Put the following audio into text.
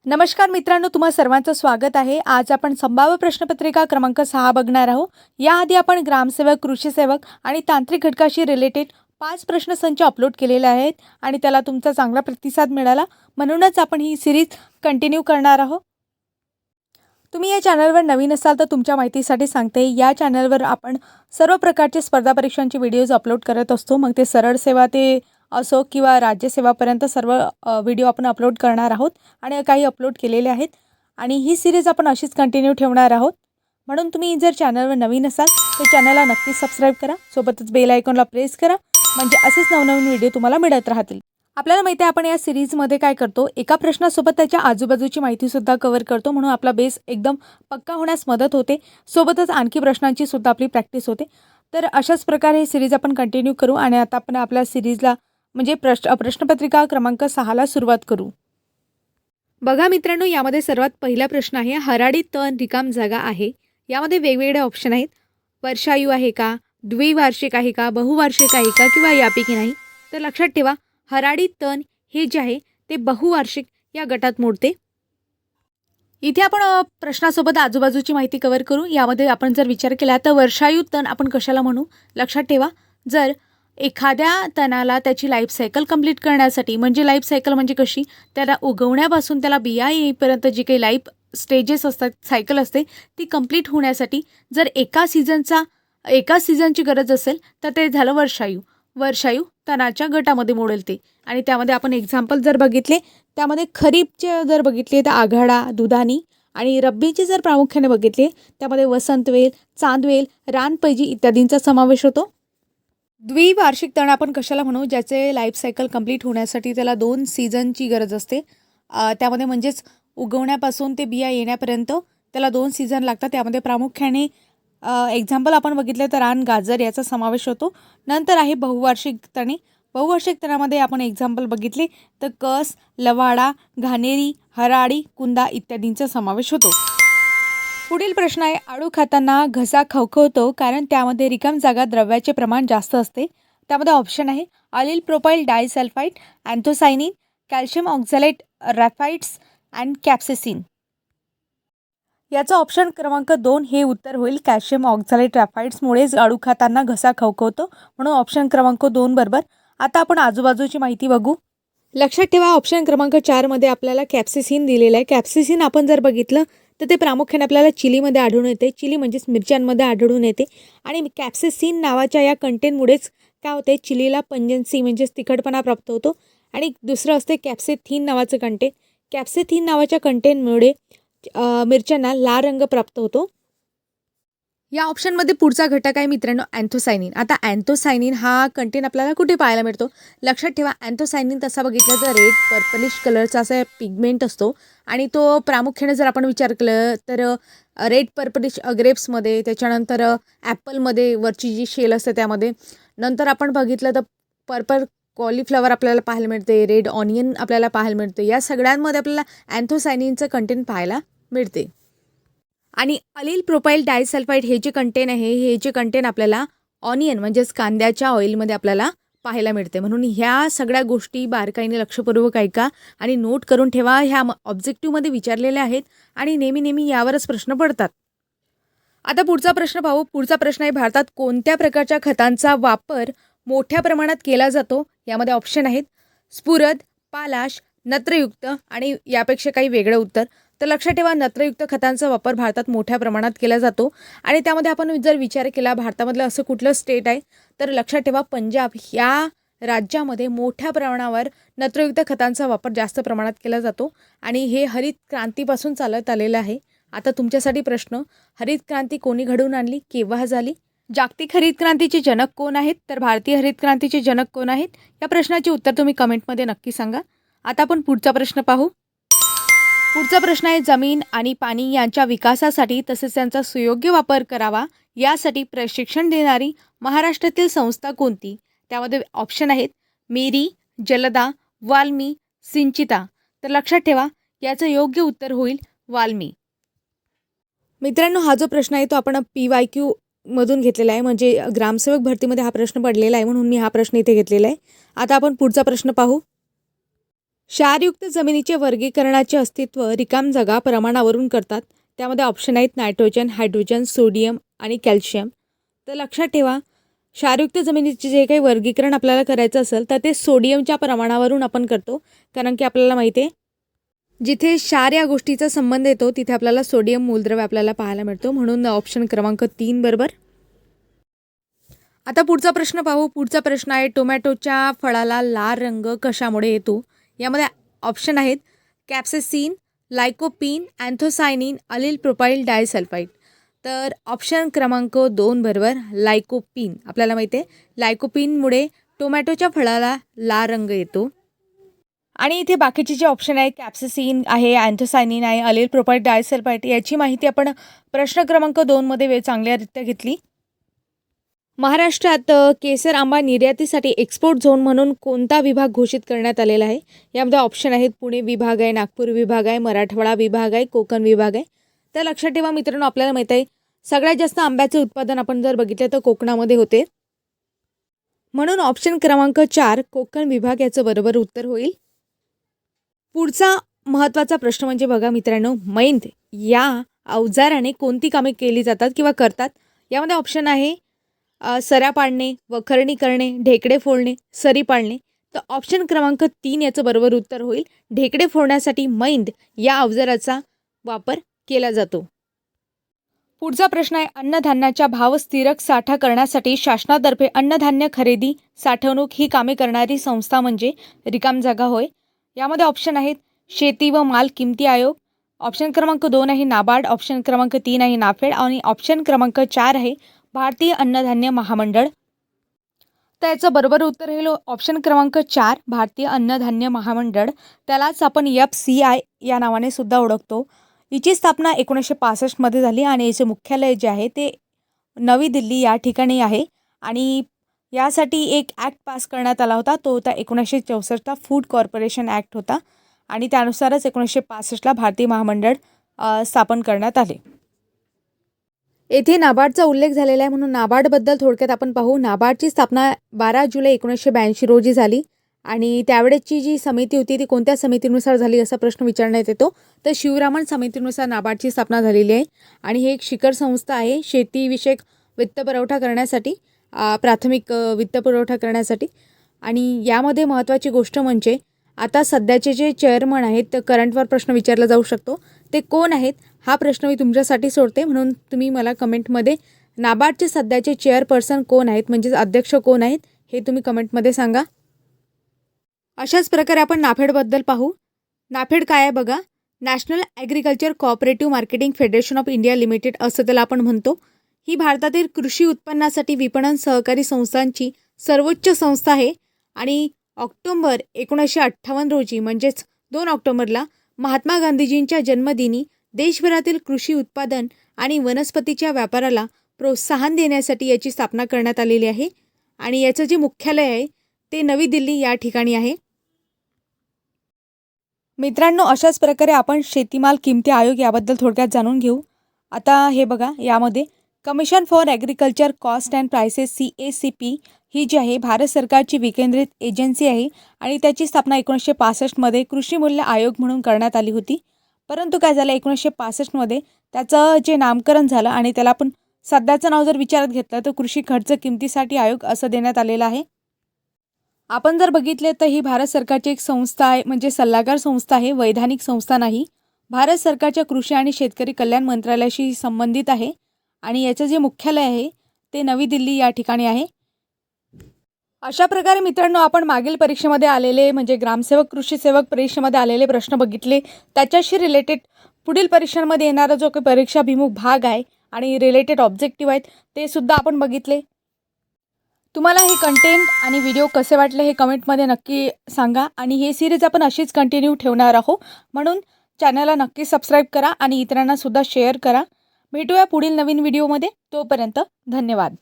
नमस्कार मित्रांनो, तुम्हा सर्वांचं स्वागत आहे. आज आपण संभाव्य प्रश्नपत्रिका क्रमांक 6 बघणार आहोत. याआधी आपण ग्रामसेवक, कृषी सेवक आणि तांत्रिक घटकाशी रिलेटेड 5 प्रश्नसंच अपलोड केलेले आहेत आणि त्याला तुमचा चांगला प्रतिसाद मिळाला. म्हणूनच आपण ही सिरीज कंटिन्यू करणार आहोत. तुम्ही या चॅनलवर नवीन असाल तर तुमच्या माहितीसाठी सांगते, या चॅनलवर आपण सर्व प्रकारचे स्पर्धा परीक्षांचे व्हिडिओज अपलोड करत असतो. मग ते सरळ सेवा ते असो किंवा राज्यसेवापर्यंत सर्व व्हिडिओ आपण अपलोड करणार आहोत आणि काही अपलोड केलेले आहेत आणि ही सिरीज आपण अशीच कंटिन्यू ठेवणार आहोत. म्हणून तुम्ही जर चॅनलवर नवीन असाल तर चॅनलला नक्कीच सबस्क्राईब करा, सोबतच बेल आयकॉनला प्रेस करा, म्हणजे असेच नवनवीन व्हिडिओ तुम्हाला मिळत राहतील. आपल्याला माहिती आहे आपण या सिरीजमध्ये काय करतो, एका प्रश्नासोबत त्याच्या आजूबाजूची माहितीसुद्धा कव्हर करतो, म्हणून आपला बेस एकदम पक्का होण्यास मदत होते. सोबतच आणखी प्रश्नांची सुद्धा आपली प्रॅक्टिस होते. तर अशाच प्रकारे ही सिरीज आपण कंटिन्यू करू आणि आता आपण आपल्या सिरीजला म्हणजे प्रश्नपत्रिका क्रमांक 6ला सुरुवात करू. बघा मित्रांनो, यामध्ये सर्वात पहिला प्रश्न आहे, हराडी तण रिकाम जागा आहे. यामध्ये वेगवेगळे ऑप्शन आहेत. वर्षायू आहे का, द्विवार्षिक आहे का, बहुवार्षिक आहे का किंवा यापैकी नाही. तर लक्षात ठेवा, हराडी तण हे जे आहे ते बहुवार्षिक या गटात मोडते. इथे आपण प्रश्नासोबत आजूबाजूची माहिती कव्हर करू. यामध्ये आपण जर विचार केला तर वर्षायू तण आपण कशाला म्हणू. लक्षात ठेवा, जर एखाद्या तणाला त्याची लाईफ सायकल कंप्लीट करण्यासाठी, म्हणजे लाईफ सायकल म्हणजे कशी, त्याला उगवण्यापासून त्याला बिया येईपर्यंत जी काही लाईफ स्टेजेस असतात, सायकल असते, ती कंप्लीट होण्यासाठी जर एका सीझनची गरज असेल तर ते झालं वर्षायू. वर्षायू तणाच्या गटामध्ये मोडेल ते. आणि त्यामध्ये आपण एक्झाम्पल जर बघितले, त्यामध्ये खरीपचे जर बघितले तर आघाडा, दुधानी, आणि रब्बीचे जर प्रामुख्याने बघितले त्यामध्ये वसंतवेल, चांदवेल, रानपैजी इत्यादींचा समावेश होतो. द्विवार्षिक तण आपण कशाला म्हणू, ज्याचे लाईफ सायकल कंप्लीट होण्यासाठी त्याला 2 सीझनची गरज असते. त्यामध्ये म्हणजेच उगवण्यापासून ते बिया येण्यापर्यंत त्याला 2 सीझन लागतात. त्यामध्ये प्रामुख्याने एक्झाम्पल आपण बघितलं तर रान, गाजर याचा समावेश होतो. नंतर आहे बहुवार्षिक तणे. बहुवार्षिक तणामध्ये आपण एक्झाम्पल बघितले तर कस, लवाडा, घाणेरी, हराळी, कुंदा इत्यादींचा समावेश होतो. पुढील प्रश्न आहे, आळू खाताना घसा खवखवतो कारण त्यामध्ये रिकाम जागा द्रव्याचे प्रमाण जास्त असते. त्यामध्ये ऑप्शन आहे allyl propyl disulphide, anthocyanin, calcium oxalate raphides and capsaicin. याचा ऑप्शन क्रमांक 2 हे उत्तर होईल. कॅल्शियम ऑक्झॅलेट रॅफाइड्समुळेच आळू खाताना घसा खवखवतो, म्हणून ऑप्शन क्रमांक 2 बरोबर. आता आपण आजूबाजूची माहिती बघू. लक्षात ठेवा, ऑप्शन क्रमांक 4 मध्ये आपल्याला कॅप्सेसिन दिलेलं आहे. कॅप्सेसिन आपण जर बघितलं तर ते प्रामुख्याने आपल्याला चिलीमध्ये आढळून येते. चिली म्हणजेच मिरच्यांमध्ये आढळून येते आणि कॅप्सेसिन नावाच्या या कंटेंटमुळेच काय होते, चिलीला पंजन्सी म्हणजेच तिखटपणा प्राप्त होतो. आणि दुसरं असते कॅप्सेथिन नावाचं कंटेंट. कॅप्सेथिन नावाच्या कंटेंटमुळे मिरच्यांना लाल रंग प्राप्त होतो. या ऑप्शनमध्ये पुढचा घटक आहे मित्रांनो अँथोसायनिन. आता अँथोसायनिन हा कंटेंट आपल्याला कुठे पाहायला मिळतो. लक्षात ठेवा, अँथोसायनिन तसा बघितलं तर रेड पर्पलिश कलरचा असा पिगमेंट असतो आणि तो प्रामुख्याने जर आपण विचार केलं तर रेड पर्पलिश ग्रेप्समध्ये, त्याच्यानंतर ॲपलमध्ये वरची जी शेल असते त्यामध्ये, नंतर आपण बघितलं तर पर्पल कॉलीफ्लॉवर आपल्याला पाहायला मिळते, रेड ऑनियन आपल्याला पाहायला मिळते. या सगळ्यांमध्ये आपल्याला अँथोसायनिनचं कंटेंट पाहायला मिळते. आणि अलील प्रोपाइल डायसल्फाइड हे जे कंटेन आहे, हे जे कंटेन आपल्याला ऑनियन म्हणजेच कांद्याच्या ऑइलमध्ये आपल्याला पाहायला मिळते. म्हणून ह्या सगळ्या गोष्टी बारकाईने लक्षपूर्वक ऐका आणि नोट करून ठेवा. ह्या ऑब्जेक्टिव्हमध्ये विचारलेल्या आहेत आणि नेहमी यावरच प्रश्न पडतात. आता पुढचा प्रश्न पाहू. पुढचा प्रश्न आहे, भारतात कोणत्या प्रकारच्या खतांचा वापर मोठ्या प्रमाणात केला जातो. यामध्ये ऑप्शन आहेत स्फुरद, पालाश, नत्रयुक्त आणि यापेक्षा काही वेगळं उत्तर. तर लक्षात ठेवा, नत्रयुक्त खतांचा वापर भारतात मोठ्या प्रमाणात केला जातो आणि त्यामध्ये आपण जर विचार केला भारतामधलं असं कुठलं स्टेट आहे, तर लक्षात ठेवा पंजाब या राज्यामध्ये मोठ्या प्रमाणावर नत्रयुक्त खतांचा वापर जास्त प्रमाणात केला जातो आणि हे हरित क्रांतीपासून चालत आलेलं आहे. आता तुमच्यासाठी प्रश्न, हरित क्रांती कोणी घडवून आणली, केव्हा झाली? जागतिक हरित क्रांतीचे जनक कोण आहेत, तर भारतीय हरित क्रांतीचे जनक कोण आहेत? या प्रश्नाचे उत्तर तुम्ही कमेंटमध्ये नक्की सांगा. आता आपण पुढचा प्रश्न पाहू. पुढचा प्रश्न आहे, जमीन आणि पाणी यांच्या विकासासाठी तसेच त्यांचा सुयोग्य वापर करावा यासाठी प्रशिक्षण देणारी महाराष्ट्रातील संस्था कोणती? त्यामध्ये ऑप्शन आहेत मेरी, जलदा, वाल्मी, सिंचिता. तर लक्षात ठेवा, याचं योग्य उत्तर होईल वाल्मी. मित्रांनो, हा जो प्रश्न आहे तो आपण PYQ मधून घेतलेला आहे, म्हणजे ग्रामसेवक भरतीमध्ये हा प्रश्न पडलेला आहे, म्हणून मी हा प्रश्न इथे घेतलेला आहे. आता आपण पुढचा प्रश्न पाहू. क्षारयुक्त जमिनीचे वर्गीकरणाचे अस्तित्व रिकाम जागा प्रमाणावरून करतात. त्यामध्ये ऑप्शन आहेत नायट्रोजन, हायड्रोजन, सोडियम आणि कॅल्शियम. तर लक्षात ठेवा, क्षारयुक्त जमिनीचे जे काही वर्गीकरण आपल्याला करायचं असेल तर ते सोडियमच्या प्रमाणावरून आपण करतो. कारण की आपल्याला माहिती आहे जिथे क्षार या गोष्टीचा संबंध येतो तिथे आपल्याला सोडियम मूलद्रव्य आपल्याला पाहायला मिळतो. म्हणून ऑप्शन क्रमांक 3 बरोबर. आता पुढचा प्रश्न पाहू. पुढचा प्रश्न आहे टोमॅटोच्या फळाला लाल रंग कशामुळे येतो? यामध्ये ऑप्शन आहेत कॅप्सेसिन, लायकोपीन, अँथोसायनिन, अलिल प्रोपाइल डायसल्फाइड. तर ऑप्शन क्रमांक 2 बरोबर लायकोपीन. आपल्याला माहिती आहे लायकोपीनमुळे टोमॅटोच्या फळाला लाल रंग येतो. आणि इथे बाकीचे जे ऑप्शन आहे कॅप्सेसिन आहे, अँथोसायनिन आहे, अलिल प्रोपाइल डायसल्फाइड याची माहिती आपण प्रश्न क्रमांक 2 मध्ये चांगल्यारीत्या घेतली. महाराष्ट्रात केसर आंबा निर्यातीसाठी एक्सपोर्ट झोन म्हणून कोणता विभाग घोषित करण्यात आलेला आहे? यामध्ये ऑप्शन आहेत पुणे विभाग आहे, नागपूर विभाग आहे, मराठवाडा विभाग आहे, कोकण विभाग आहे. तर लक्षात ठेवा मित्रांनो, आपल्याला माहीत आहे सगळ्यात जास्त आंब्याचे उत्पादन आपण जर बघितलं तर कोकणामध्ये होते. म्हणून ऑप्शन क्रमांक 4 कोकण विभाग याचं बरोबर उत्तर होईल. पुढचा महत्त्वाचा प्रश्न म्हणजे बघा मित्रांनो, मैंद या अवजाराने कोणती कामे केली जातात किंवा करतात? यामध्ये ऑप्शन आहे सऱ्या पाडणे, वखरणी करणे, ढेकडे फोडणे, सरी पाडणे. तर ऑप्शन क्रमांक 3 याचं बरोबर उत्तर होईल. ढेकडे फोडण्यासाठी मैंद या अवजाराचा वापर केला जातो. पुढचा प्रश्न आहे अन्नधान्याच्या भाव स्थिरक साठा करण्यासाठी शासनातर्फे अन्नधान्य खरेदी, साठवणूक ही कामे करणारी संस्था म्हणजे रिकाम जागा होय. यामध्ये ऑप्शन आहेत शेती व माल किमती आयोग, ऑप्शन क्रमांक 2 आहे नाबार्ड, ऑप्शन क्रमांक 3 आहे नाफेड आणि ऑप्शन क्रमांक 4 आहे भारतीय अन्नधान्य महामंडळ. तर याचं बरोबर उत्तर आहे ऑप्शन क्रमांक 4 भारतीय अन्नधान्य महामंडळ. त्यालाच आपण FCI या नावाने सुद्धा ओळखतो. हिची स्थापना 1965 मध्ये झाली आणि याचे मुख्यालय जे आहे ते नवी दिल्ली या ठिकाणी आहे. आणि यासाठी एक ॲक्ट पास करण्यात आला होता. तो होता 1964चा फूड कॉर्पोरेशन ॲक्ट होता आणि त्यानुसारच 1965ला भारतीय महामंडळ स्थापन करण्यात आले. येथे नाबार्डचा उल्लेख झालेला आहे म्हणून नाबार्डबद्दल थोडक्यात आपण पाहू. नाबार्डची स्थापना 12 जुलै 1982 रोजी झाली आणि त्यावेळेची जी समिती होती ती कोणत्या समितीनुसार झाली असा प्रश्न विचारण्यात येतो. तर शिवरामन समितीनुसार नाबार्डची स्थापना झालेली आहे आणि ही एक शिखर संस्था आहे शेतीविषयक वित्तपुरवठा करण्यासाठी, प्राथमिक वित्तपुरवठा करण्यासाठी. आणि यामध्ये महत्त्वाची गोष्ट म्हणजे आता सध्याचे जे चेअरमन आहेत तर करंटवर प्रश्न विचारला जाऊ शकतो ते कोण आहेत हा प्रश्न मी तुमच्यासाठी सोडते. म्हणून तुम्ही मला कमेंटमध्ये नाबार्डचे सध्याचे चेअरपर्सन कोण आहेत म्हणजेच अध्यक्ष कोण आहेत हे तुम्ही कमेंटमध्ये सांगा. अशाच प्रकारे आपण नाफेडबद्दल पाहू. नाफेड काय आहे बघा, national agriculture cooperative marketing federation of India limited असं त्याला आपण म्हणतो. ही भारतातील कृषी उत्पन्नासाठी विपणन सहकारी संस्थांची सर्वोच्च संस्था आहे आणि ऑक्टोबर 1958 रोजी म्हणजेच 2 ऑक्टोबरला महात्मा गांधीजींच्या जन्मदिनी देशभरातील कृषी उत्पादन आणि वनस्पतीच्या व्यापाराला प्रोत्साहन देण्यासाठी याची स्थापना करण्यात आलेली आहे आणि याचं जे मुख्यालय आहे ते नवी दिल्ली या ठिकाणी आहे. मित्रांनो, अशाच प्रकारे आपण शेतीमाल किमती आयोग याबद्दल थोडक्यात जाणून घेऊ. आता हे बघा, यामध्ये commission for agriculture cost and prices CACP ही जी आहे भारत सरकारची विकेंद्रित एजन्सी आहे आणि त्याची स्थापना 1965 मध्ये कृषी मूल्य आयोग म्हणून करण्यात आली होती. परंतु काय झालं 1965 मध्ये त्याचं जे नामकरण झालं आणि त्याला आपण सध्याचं नाव जर विचारात घेतलं तर कृषी खर्च किमतीसाठी आयोग असं देण्यात आलेलं आहे. आपण जर बघितले तर ही भारत सरकारची एक संस्था आहे म्हणजे सल्लागार संस्था आहे, वैधानिक संस्था नाही. भारत सरकारच्या कृषी आणि शेतकरी कल्याण मंत्रालयाशी संबंधित आहे आणि याचं जे मुख्यालय आहे ते नवी दिल्ली या ठिकाणी आहे. अशा प्रकारे मित्रांनो आपण मागील परीक्षेमध्ये आलेले म्हणजे ग्रामसेवक कृषी सेवक परीक्षेमध्ये आलेले प्रश्न बघितले. त्याच्याशी रिलेटेड पुढील परीक्षांमध्ये येणारा जो काही परीक्षाभिमुख भाग आहे आणि रिलेटेड ऑब्जेक्टिव्ह आहेत ते सुद्धा आपण बघितले. तुम्हाला हे कंटेंट आणि व्हिडिओ कसे वाटले हे कमेंटमध्ये नक्की सांगा आणि हे सिरीज आपण अशीच कंटिन्यू ठेवणार आहोत. म्हणून चॅनलला नक्की सबस्क्राईब करा आणि इतरांना सुद्धा शेअर करा. भेटूया पुढील नवीन व्हिडिओमध्ये. तोपर्यंत धन्यवाद.